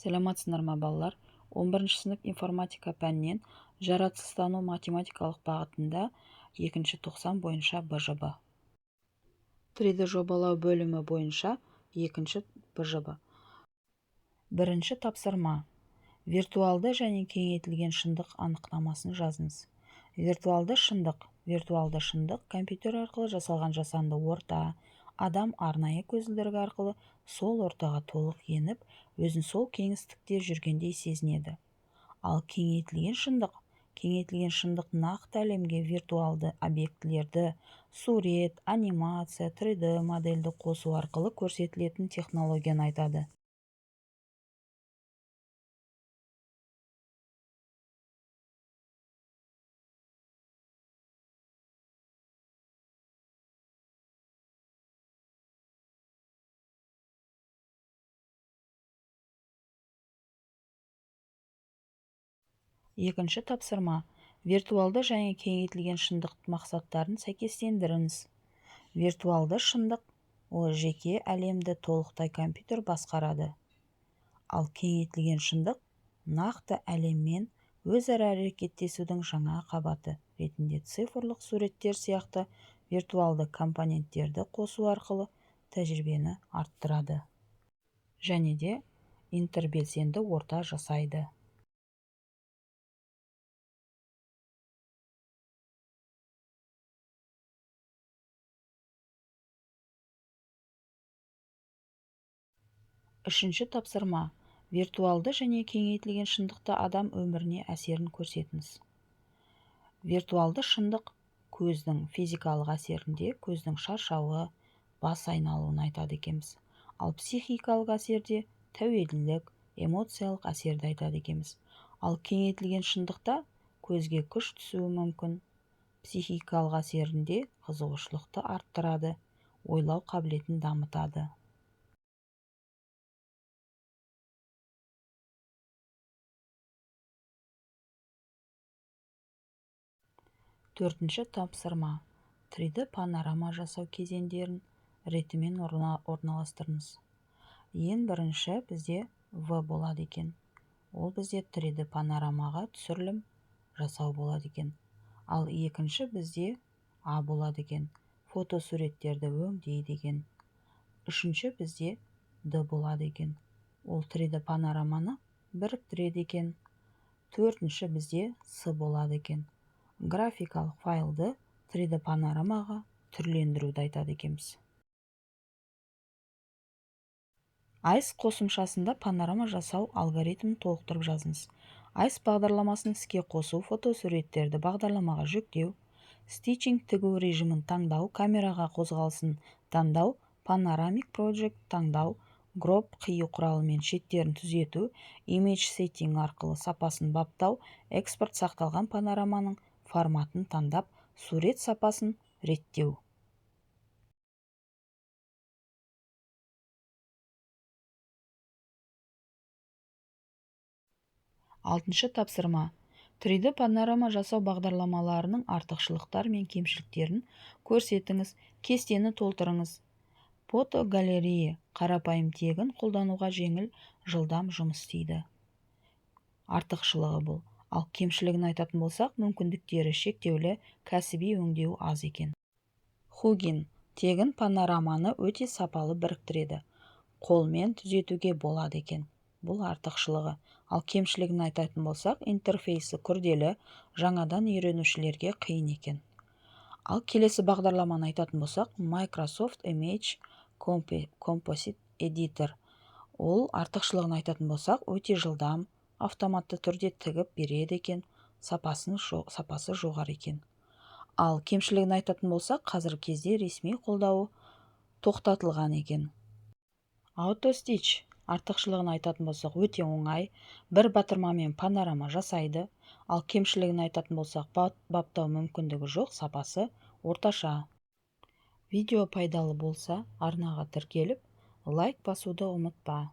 Сәлеметсіздер ме балалар? 11 сынып информатика пәнінен жаратылыстану математикалық бағытында 2 тоқсан бойынша БЖБ. 3D жобалау бөлімі бойынша 2 БЖБ. Бірінші тапсырма. Виртуалды және кеңейтілген шындық анықтамасын жазыңыз. Виртуалды шындық компьютер арқылы жасалған жасанды орта. Адам арнайы көзілдірік арқылы сол ортаға толық еніп, өзін сол кеңістікте жүргендей сезінеді. Ал кеңейтілген шындық нақты әлемге виртуалды объектілерді, сурет, анимация, 3D модельді қосу арқылы көрсетілетін технологияны айтады. Екінші тапсырма. Виртуалды және кеңейтілген шындық мақсаттарын сәйкестендіріңіз. Виртуалды шындық ол жеке әлемді толықтай компьютер басқарады. Ал кеңейтілген шындық нақты әлеммен өзара әрекеттесудің жаңа қабаты ретінде цифрлық суреттер сияқты виртуалды компоненттерді қосу арқылы тәжірибені арттырады және де интербелсенді орта жасайды. Үшінші тапсырма. Виртуалды және кеңейтілген шындықта адам өміріне әсерін көрсетіңіз. Виртуалды шындық көздің физикалық әсерінде көздің шаршауы, бас айналуын айтады екенбіз. Ал психикалық әсерде тәуелділік, эмоциялық әсерді айтады екенбіз. Ал кеңейтілген шындықта көзге күш түсуі мүмкін. Психикалық әсерінде қызығушылықты арттырады, ойлау қабілетін дамытады. Төртінші тапсырма. 3D панорама жасау кезеңдерін ретімен орналастырыңыз. Ең бірінші бізде В болады екен. Ол бізде 3D панорамаға түсірілім жасау болады екен. Ал екінші бізде А болады екен. Фотосуреттерді өңдейді екен. Үшінші бізде Д болады екен. Ол 3D панораманы біріктіреді екен. Төртінші бізде С болады екен. Графикалық файлды 3D панорамаға түрлендіруді айтады екенбіз. AIS қосымшасында панорама жасау алгоритмін толықтырып жазыңыз. AIS бағдарламасын іске қосу, фотосуреттерді бағдарламаға жүктеу, стичинг тігу режимін таңдау, камераға қозғалысын таңдау, Panoramic Project таңдау, гроп қию құралымен шеттерін түзету, image setting арқылы сапасын баптау, экспорт сақталған панораманың форматын таңдап, сурет сапасын реттеу. Алтыншы тапсырма. 3D панорама жасау бағдарламаларының артықшылықтары мен кемшіліктерін көрсетіңіз, кестені толтырыңыз. Фотогалерея қарапайым тегін қолдануға жеңіл, жылдам жұмыс істейді. Артықшылығы бұл. Ал кемшілігін айтатын болсақ, мүмкіндіктері шектеулі, кәсіби өңдеу аз екен. Хугин тегін панораманы өте сапалы біріктіреді. Қолмен түзетуге болады екен. Бұл артықшылығы. Ал кемшілігін айтатын болсақ, интерфейсі күрделі, жаңадан үйренушілерге қиын екен. Ал келесі бағдарламаны айтатын болсақ, Microsoft Image Composite Editor. Ол артықшылығын айтатын болсақ, өте жылдам, автоматты түрде тігіп береді екен, сапасы жоғары екен. Ал кемшілігін айтатын болсақ, қазіргі кезде ресми қолдауы тоқтатылған екен. AutoStitch артықшылығын айтатын болсақ, өте оңай, бір батырмамен панорама жасайды. Ал кемшілігін айтатын болсақ, баптау мүмкіндігі жоқ, сапасы орташа. Видео пайдалы болса, арнаға тіркеліп, лайк басуды ұмытпа.